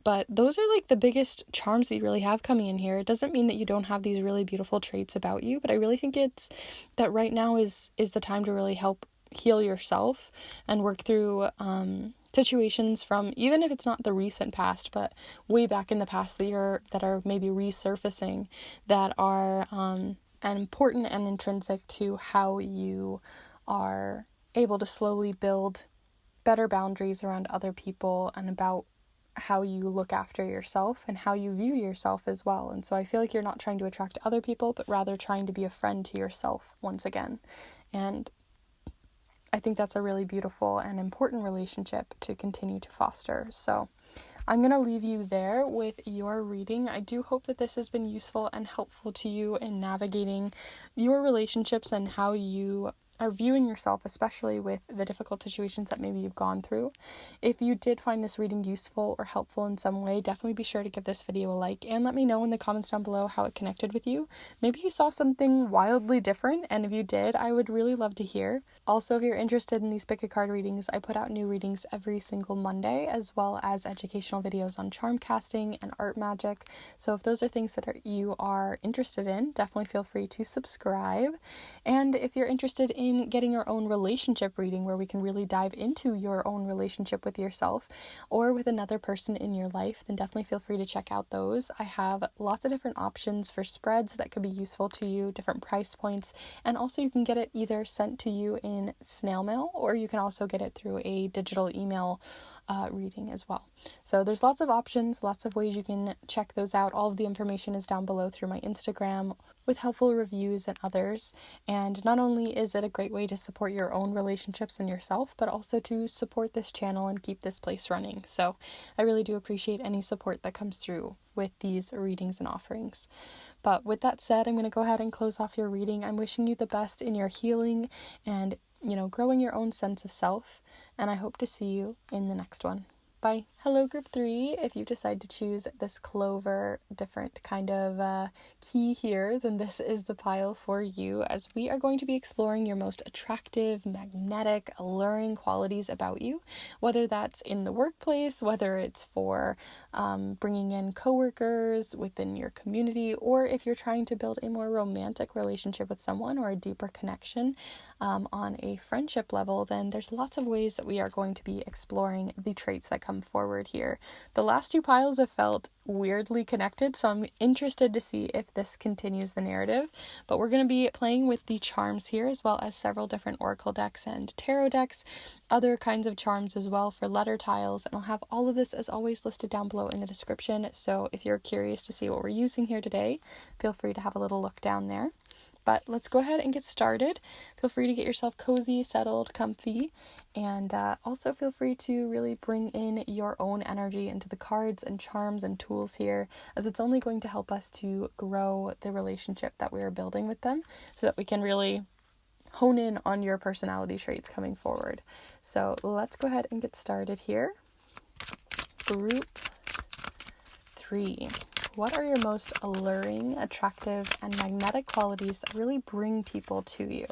Speaker 1: But those are like the biggest charms that you really have coming in here. It doesn't mean that you don't have these really beautiful traits about you, but I really think it's that right now is the time to really help heal yourself and work through situations from, even if it's not the recent past, but way back in the past that are maybe resurfacing, that are important and intrinsic to how you are able to slowly build better boundaries around other people, and about how you look after yourself and how you view yourself as well. And so I feel like you're not trying to attract other people, but rather trying to be a friend to yourself once again. And I think that's a really beautiful and important relationship to continue to foster. So I'm going to leave you there with your reading. I do hope that this has been useful and helpful to you in navigating your relationships and how you are viewing yourself, especially with the difficult situations that maybe you've gone through. If you did find this reading useful or helpful in some way, definitely be sure to give this video a like, and let me know in the comments down below how it connected with you. Maybe you saw something wildly different, and if you did, I would really love to hear. Also, if you're interested in these pick a card readings, I put out new readings every single Monday, as well as educational videos on charm casting and art magic. So if those are things that you are interested in, definitely feel free to subscribe. And if you're interested in getting your own relationship reading, where we can really dive into your own relationship with yourself or with another person in your life, then definitely feel free to check out those. I have lots of different options for spreads that could be useful to you, different price points, and also you can get it either sent to you in snail mail, or you can also get it through a digital email reading as well. So there's lots of options, lots of ways you can check those out. All of the information is down below through my Instagram with helpful reviews and others. And not only is it a great way to support your own relationships and yourself, but also to support this channel and keep this place running. So I really do appreciate any support that comes through with these readings and offerings. But with that said, I'm going to go ahead and close off your reading. I'm wishing you the best in your healing and, growing your own sense of self. And I hope to see you in the next one. Bye. Hello, group 3. If you decide to choose this Clover, different kind of key here, then this is the pile for you, as we are going to be exploring your most attractive, magnetic, alluring qualities about you, whether that's in the workplace, whether it's for bringing in coworkers within your community, or if you're trying to build a more romantic relationship with someone or a deeper connection on a friendship level, then there's lots of ways that we are going to be exploring the traits that come forward here. The last 2 piles have felt weirdly connected, so I'm interested to see if this continues the narrative. But we're going to be playing with the charms here, as well as several different oracle decks and tarot decks, other kinds of charms as well for letter tiles, and I'll have all of this as always listed down below in the description. So if you're curious to see what we're using here today, feel free to have a little look down there. But let's go ahead and get started. Feel free to get yourself cozy, settled, comfy, and also feel free to really bring in your own energy into the cards and charms and tools here, as it's only going to help us to grow the relationship that we are building with them, so that we can really hone in on your personality traits coming forward. So let's go ahead and get started here. Group 3. What are your most alluring, attractive, and magnetic qualities that really bring people to you,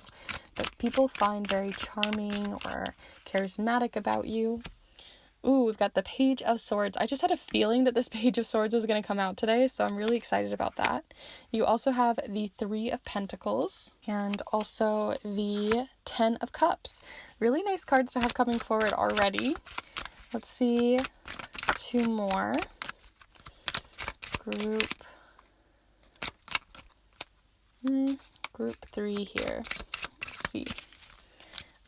Speaker 1: that people find very charming or charismatic about you? Ooh, we've got the Page of Swords. I just had a feeling that this Page of Swords was going to come out today, so I'm really excited about that. You also have the 3 of Pentacles and also the 10 of Cups. Really nice cards to have coming forward already. Let's see 2 more. Group 3 here. Let's see.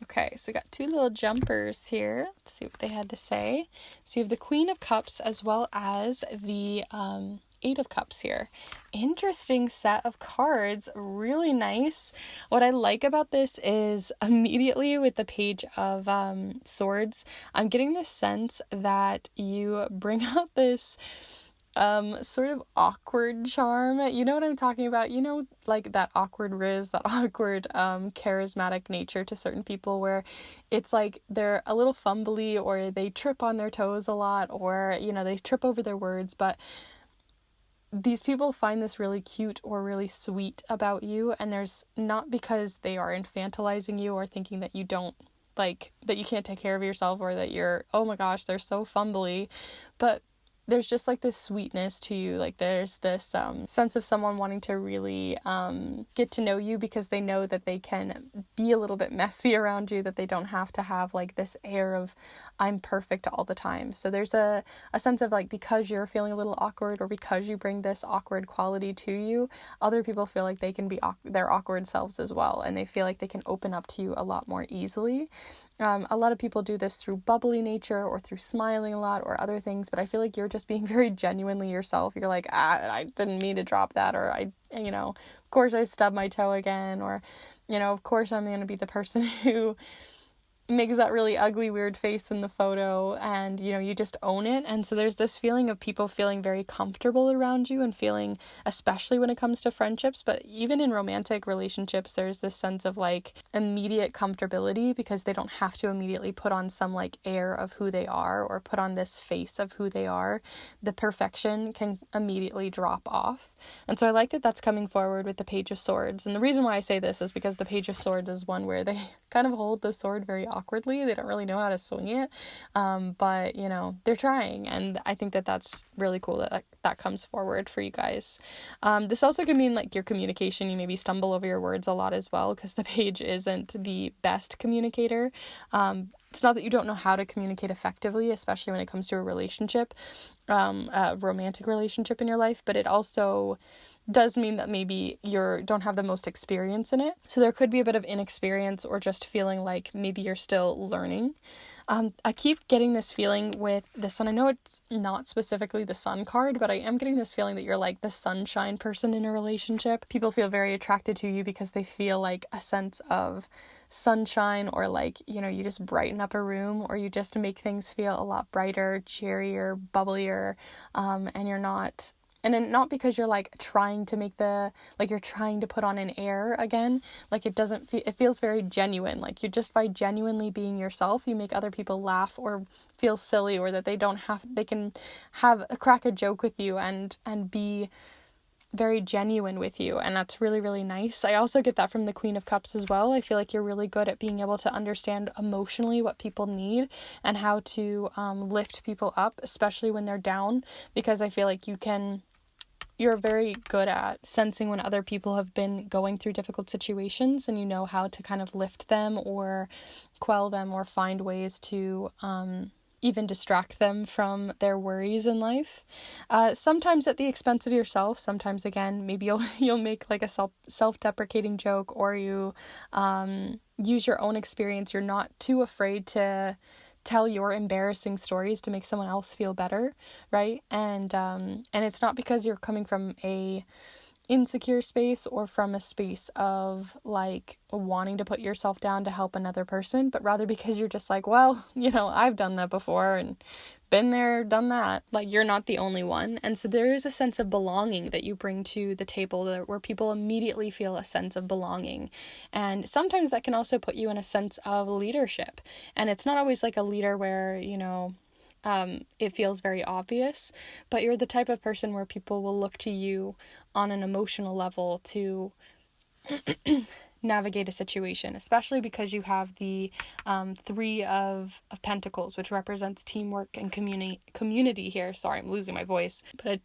Speaker 1: Okay, so we got 2 little jumpers here. Let's see what they had to say. So you have the Queen of Cups as well as the 8 of Cups here. Interesting set of cards. Really nice. What I like about this is immediately with the Page of Swords, I'm getting this sense that you bring out this sort of awkward charm. You know what I'm talking about? Like that awkward riz, that awkward charismatic nature to certain people, where it's like they're a little fumbly, or they trip on their toes a lot, or they trip over their words, but these people find this really cute or really sweet about you, and there's not because they are infantilizing you or thinking that you don't that you can't take care of yourself, or that you're, oh my gosh, they're so fumbly, but there's just like this sweetness to you. Like there's this sense of someone wanting to really get to know you, because they know that they can be a little bit messy around you, that they don't have to have like this air of I'm perfect all the time. So there's a sense of like, because you're feeling a little awkward, or because you bring this awkward quality to you, other people feel like they can be their awkward selves as well, and they feel like they can open up to you a lot more easily. A lot of people do this through bubbly nature or through smiling a lot or other things, but I feel like you're just being very genuinely yourself. You're like, I didn't mean to drop that, or of course I stubbed my toe again, or, of course I'm going to be the person who makes that really ugly, weird face in the photo, and, you just own it. And so there's this feeling of people feeling very comfortable around you, and feeling, especially when it comes to friendships, but even in romantic relationships, there's this sense of like immediate comfortability, because they don't have to immediately put on some like air of who they are, or put on this face of who they are. The perfection can immediately drop off. And so I like that that's coming forward with the Page of Swords. And the reason why I say this is because the Page of Swords is one where they kind of hold the sword very awkwardly. They don't really know how to swing it, but they're trying, and I think that that's really cool that comes forward for you guys. This also can mean like your communication. You maybe stumble over your words a lot as well, because the page isn't the best communicator. It's not that you don't know how to communicate effectively, especially when it comes to a relationship, a romantic relationship in your life, but it also does mean that maybe you don't have the most experience in it. So there could be a bit of inexperience or just feeling like maybe you're still learning. I keep getting this feeling with this one. I know it's not specifically the sun card, but I am getting this feeling that you're like the sunshine person in a relationship. People feel very attracted to you because they feel like a sense of sunshine, or like, you know, you just brighten up a room, or you just make things feel a lot brighter, cheerier, bubblier, and you're not... And then not because you're like trying to make you're trying to put on an air again. Like it feels very genuine. Like you just, by genuinely being yourself, you make other people laugh or feel silly, or that they can crack a joke with you and be very genuine with you. And that's really, really nice. I also get that from the Queen of Cups as well. I feel like you're really good at being able to understand emotionally what people need and how to lift people up, especially when they're down, because I feel like you're very good at sensing when other people have been going through difficult situations, and you know how to kind of lift them or quell them or find ways to even distract them from their worries in life. Sometimes at the expense of yourself. Sometimes, again, maybe you'll make like a self-deprecating joke, or you use your own experience. You're not too afraid to tell your embarrassing stories to make someone else feel better, right? And it's not because you're coming from a insecure space or from a space of like wanting to put yourself down to help another person, but rather because you're just like, well, you know, I've done that before and been there, done that. Like, you're not the only one. And so there is a sense of belonging that you bring to the table where people immediately feel a sense of belonging. And sometimes that can also put you in a sense of leadership. And it's not always like a leader where, you know, it feels very obvious, but you're the type of person where people will look to you on an emotional level to navigate a situation, especially because you have the Three of Pentacles, which represents teamwork and community here. Sorry, I'm losing my voice, but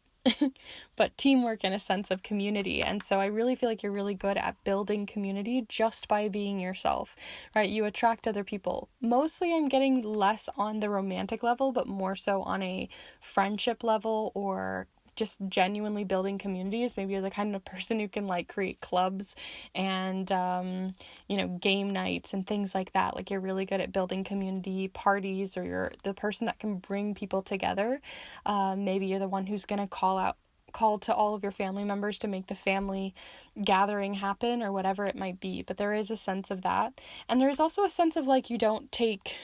Speaker 1: teamwork and a sense of community. And so I really feel like you're really good at building community just by being yourself, right? You attract other people. Mostly I'm getting less on the romantic level, but more so on a friendship level, or just genuinely building communities. Maybe you're the kind of person who can like create clubs and you know, game nights and things like that. Like, you're really good at building community parties, or you're the person that can bring people together. Maybe you're the one who's going to call to all of your family members to make the family gathering happen, or whatever it might be. But there is a sense of that. And there's also a sense of like, you don't take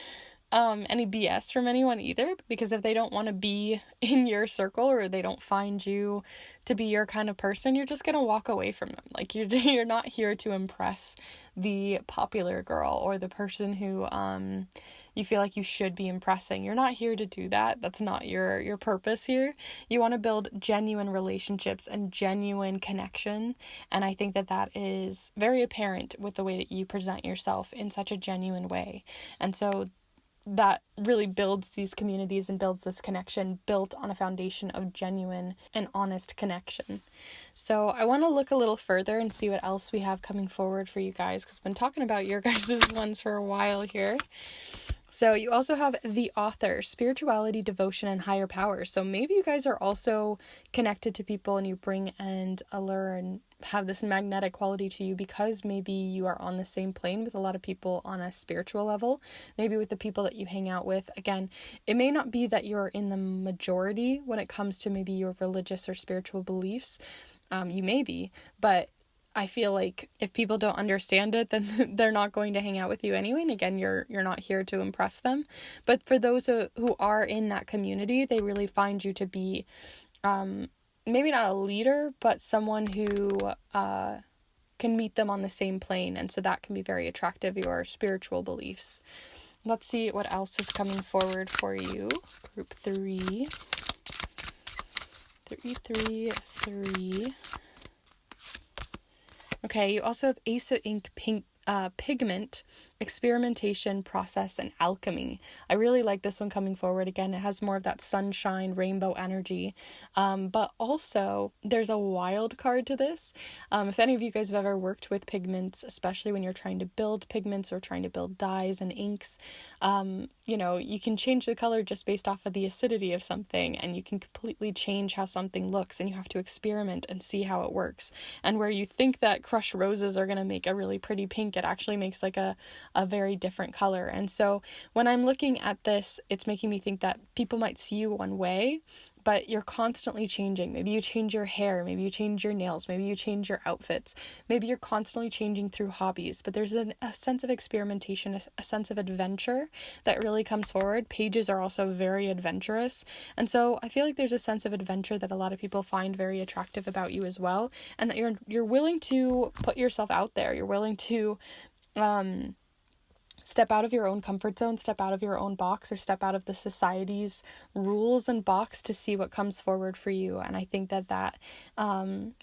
Speaker 1: any BS from anyone either, because if they don't want to be in your circle, or they don't find you to be your kind of person, you're just gonna walk away from them. Like, you're not here to impress the popular girl or the person who you feel like you should be impressing. You're not here to do that. That's not your purpose here. You want to build genuine relationships and genuine connection, and I think that is very apparent with the way that you present yourself in such a genuine way. And so that really builds these communities and builds this connection built on a foundation of genuine and honest connection. So I want to look a little further and see what else we have coming forward for you guys, because I've been talking about your guys' ones for a while here. So you also have the Author, spirituality, devotion, and higher power. So maybe you guys are also connected to people, and you bring and allure and have this magnetic quality to you because maybe you are on the same plane with a lot of people on a spiritual level. Maybe with the people that you hang out with. Again, it may not be that you're in the majority when it comes to maybe your religious or spiritual beliefs. You may be, but I feel like if people don't understand it, then they're not going to hang out with you anyway. And again, you're not here to impress them. But for those who are in that community, they really find you to be maybe not a leader, but someone who can meet them on the same plane. And so that can be very attractive, your spiritual beliefs. Let's see what else is coming forward for you. Group 3. 3. Okay, you also have Ace of Ink Pigment, experimentation, process, and alchemy. I really like this one coming forward. Again, it has more of that sunshine, rainbow energy. But also, there's a wild card to this. If any of you guys have ever worked with pigments, especially when you're trying to build pigments or trying to build dyes and inks, you can change the color just based off of the acidity of something, and you can completely change how something looks, and you have to experiment and see how it works. And where you think that crushed roses are going to make a really pretty pink, it actually makes like a very different color. And so when I'm looking at this, it's making me think that people might see you one way, but you're constantly changing. Maybe you change your hair, maybe you change your nails, maybe you change your outfits, maybe you're constantly changing through hobbies, but there's a sense of experimentation, a sense of adventure that really comes forward. Pages are also very adventurous, and so I feel like there's a sense of adventure that a lot of people find very attractive about you as well, and that you're willing to put yourself out there. You're willing to step out of your own comfort zone, step out of your own box, or step out of the society's rules and box to see what comes forward for you. And I think that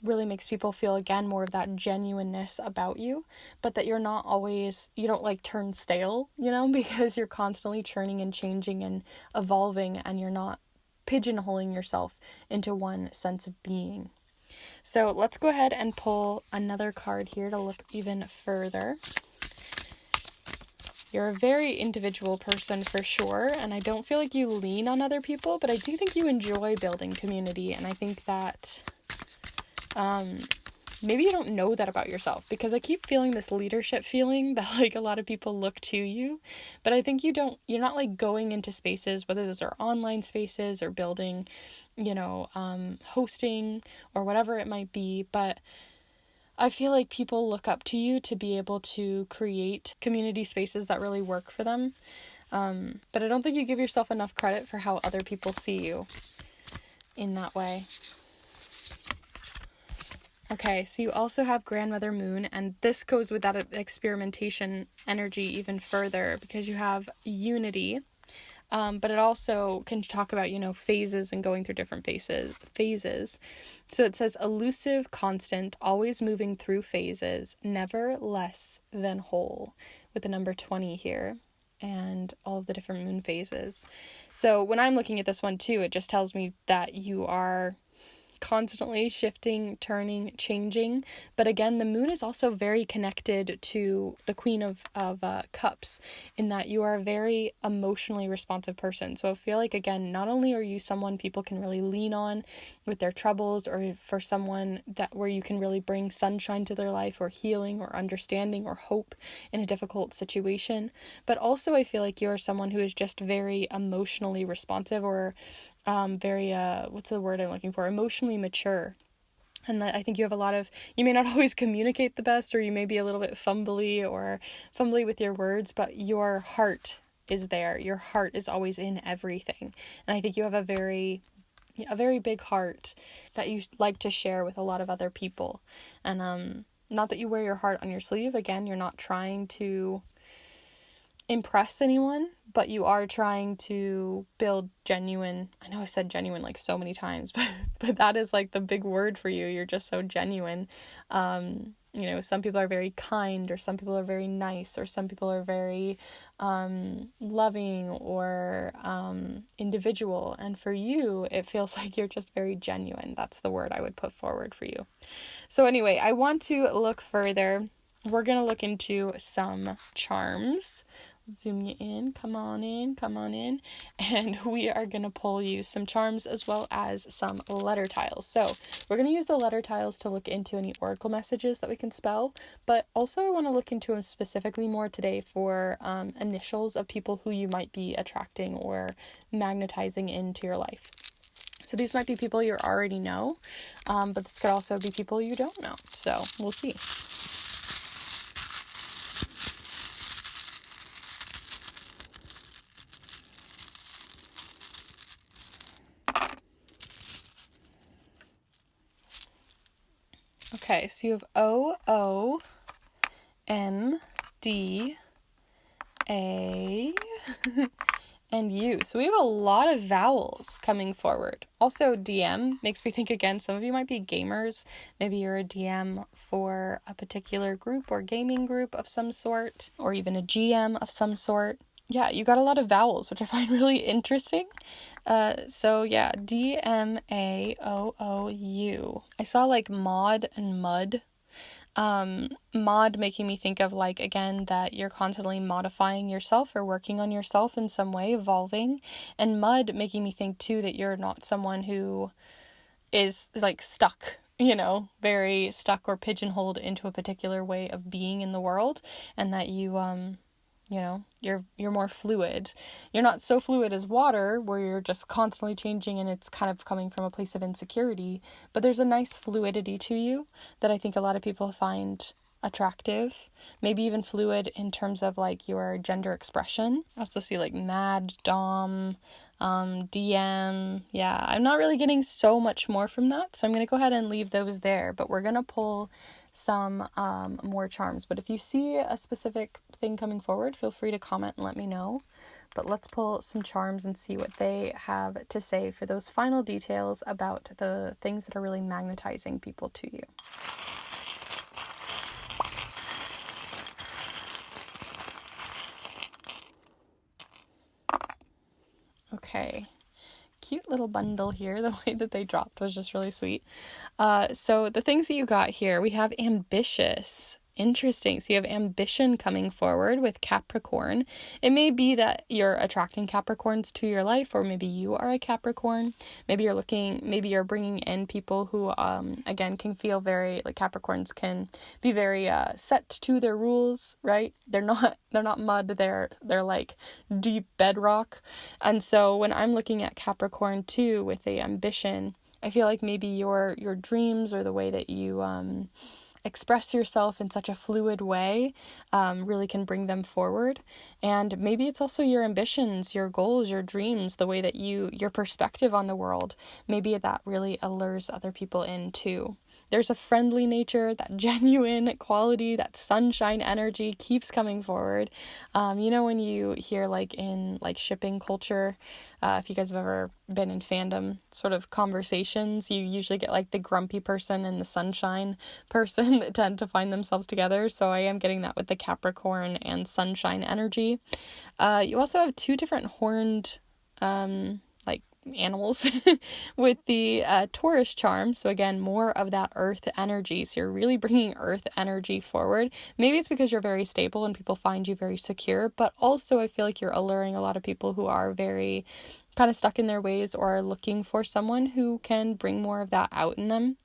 Speaker 1: really makes people feel, again, more of that genuineness about you, but that you don't like turn stale, because you're constantly churning and changing and evolving, and you're not pigeonholing yourself into one sense of being. So let's go ahead and pull another card here to look even further. You're a very individual person for sure, and I don't feel like you lean on other people, but I do think you enjoy building community, and I think that maybe you don't know that about yourself, because I keep feeling this leadership feeling that like a lot of people look to you, but I think you're not like going into spaces, whether those are online spaces or building, hosting or whatever it might be, but I feel like people look up to you to be able to create community spaces that really work for them. But I don't think you give yourself enough credit for how other people see you in that way. Okay, so you also have Grandmother Moon, and this goes with that experimentation energy even further, because you have unity. But it also can talk about, phases and going through different phases. So it says elusive, constant, always moving through phases, never less than whole, with the number 20 here and all of the different moon phases. So when I'm looking at this one too, it just tells me that you are constantly shifting, turning, changing. But again, the moon is also very connected to the Queen of Cups, in that you are a very emotionally responsive person. So I feel like, again, not only are you someone people can really lean on with their troubles, or for someone where you can really bring sunshine to their life, or healing, or understanding, or hope in a difficult situation, but also I feel like you're someone who is just very emotionally responsive, or very, what's the word I'm looking for? Emotionally mature. And that I think you have you may not always communicate the best, or you may be a little bit fumbly with your words, but your heart is there. Your heart is always in everything. And I think you have a very big heart that you like to share with a lot of other people. And, not that you wear your heart on your sleeve. Again, you're not trying to impress anyone, but you are trying to build genuine. I know I've said genuine like so many times, but that is like the big word for you. You're just so genuine. Some people are very kind, or some people are very nice, or some people are very loving, or individual, and for you it feels like you're just very genuine. That's the word I would put forward for you. So anyway, I want to look further. We're going to look into some charms. Zoom you in, come on in, and we are going to pull you some charms as well as some letter tiles. So we're going to use the letter tiles to look into any oracle messages that we can spell, but also I want to look into them specifically more today for initials of people who you might be attracting or magnetizing into your life. So these might be people you already know, but this could also be people you don't know, so we'll see. Okay, so you have OONDA and U. So we have a lot of vowels coming forward. Also, DM makes me think again, some of you might be gamers. Maybe you're a DM for a particular group or gaming group of some sort, or even a GM of some sort. Yeah, you got a lot of vowels, which I find really interesting. So yeah, DMAOOU. I saw like mod and mud. Mod making me think of like, again, that you're constantly modifying yourself or working on yourself in some way, evolving. And mud making me think too that you're not someone who is like stuck, very stuck or pigeonholed into a particular way of being in the world, and that you're more fluid. You're not so fluid as water, where you're just constantly changing and it's kind of coming from a place of insecurity, but there's a nice fluidity to you that I think a lot of people find attractive. Maybe even fluid in terms of like your gender expression. I also see like mad, dom, DM. Yeah, I'm not really getting so much more from that, so I'm going to go ahead and leave those there, but we're going to pull some more charms. But if you see a specific thing coming forward, feel free to comment and let me know. But let's pull some charms and see what they have to say for those final details about the things that are really magnetizing people to you. Okay. Cute little bundle here. The way that they dropped was just really sweet. So the things that you got here, we have ambitious. Interesting. So you have ambition coming forward with Capricorn. It may be that you're attracting Capricorns to your life, or maybe you are a Capricorn. Maybe you're bringing in people who, again, can feel very, like Capricorns can be very set to their rules, right? They're not mud, they're like deep bedrock. And so when I'm looking at Capricorn too with the ambition, I feel like maybe your dreams or the way that you express yourself in such a fluid way really can bring them forward. And maybe it's also your ambitions, your goals, your dreams, the way that your perspective on the world, maybe that really allures other people in too. There's a friendly nature, that genuine quality, that sunshine energy keeps coming forward. When you hear like in like shipping culture, if you guys have ever been in fandom sort of conversations, you usually get like the grumpy person and the sunshine person that tend to find themselves together. So I am getting that with the Capricorn and sunshine energy. You also have two different horned animals with the Taurus charm. So again, more of that earth energy. So you're really bringing earth energy forward. Maybe it's because you're very stable and people find you very secure, but also I feel like you're alluring a lot of people who are very kind of stuck in their ways or are looking for someone who can bring more of that out in them.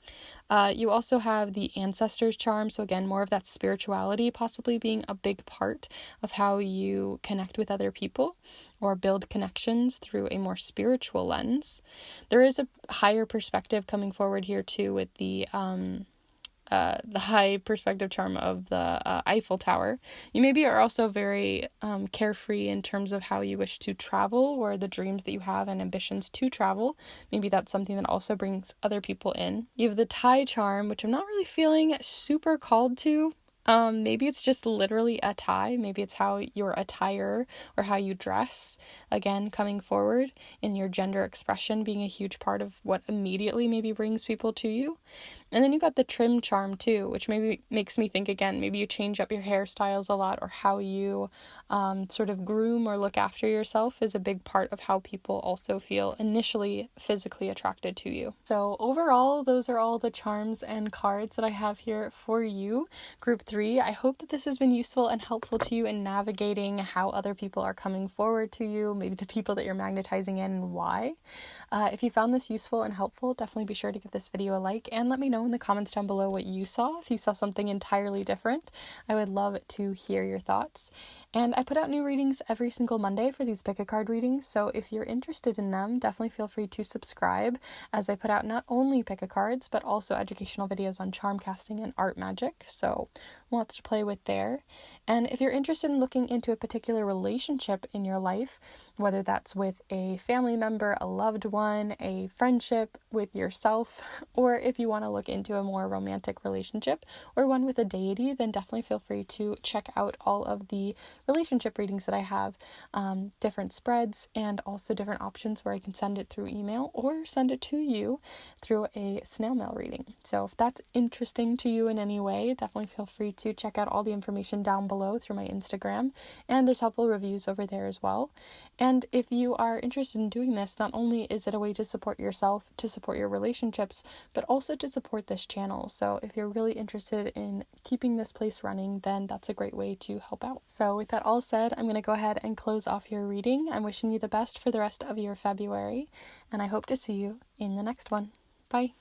Speaker 1: You also have the ancestors charm. So again, more of that spirituality possibly being a big part of how you connect with other people or build connections through a more spiritual lens. There is a higher perspective coming forward here too with the high perspective charm of the Eiffel Tower. You maybe are also very carefree in terms of how you wish to travel or the dreams that you have and ambitions to travel. Maybe that's something that also brings other people in. You have the tie charm, which I'm not really feeling super called to. Maybe it's just literally a tie. Maybe it's how your attire or how you dress, again, coming forward in your gender expression being a huge part of what immediately maybe brings people to you. And then you got the trim charm too, which maybe makes me think again, maybe you change up your hairstyles a lot, or how you sort of groom or look after yourself is a big part of how people also feel initially physically attracted to you. So overall, those are all the charms and cards that I have here for you, Group 3. I hope that this has been useful and helpful to you in navigating how other people are coming forward to you, maybe the people that you're magnetizing in and why. If you found this useful and helpful, definitely be sure to give this video a like and let me know in the comments down below what you saw. If you saw something entirely different, I would love to hear your thoughts. And I put out new readings every single Monday for these pick a card readings, so if you're interested in them, definitely feel free to subscribe, as I put out not only pick a cards, but also educational videos on charm casting and art magic. So lots to play with there. And if you're interested in looking into a particular relationship in your life, whether that's with a family member, a loved one, a friendship with yourself, or if you want to look into a more romantic relationship or one with a deity, then definitely feel free to check out all of the relationship readings that I have, different spreads and also different options where I can send it through email or send it to you through a snail mail reading. So if that's interesting to you in any way, definitely feel free to check out all the information down below through my Instagram, and there's helpful reviews over there as well. And if you are interested in doing this, not only is it a way to support yourself, to support your relationships, but also to support this channel. So if you're really interested in keeping this place running, then that's a great way to help out. So with that all said, I'm going to go ahead and close off your reading. I'm wishing you the best for the rest of your February, and I hope to see you in the next one. Bye.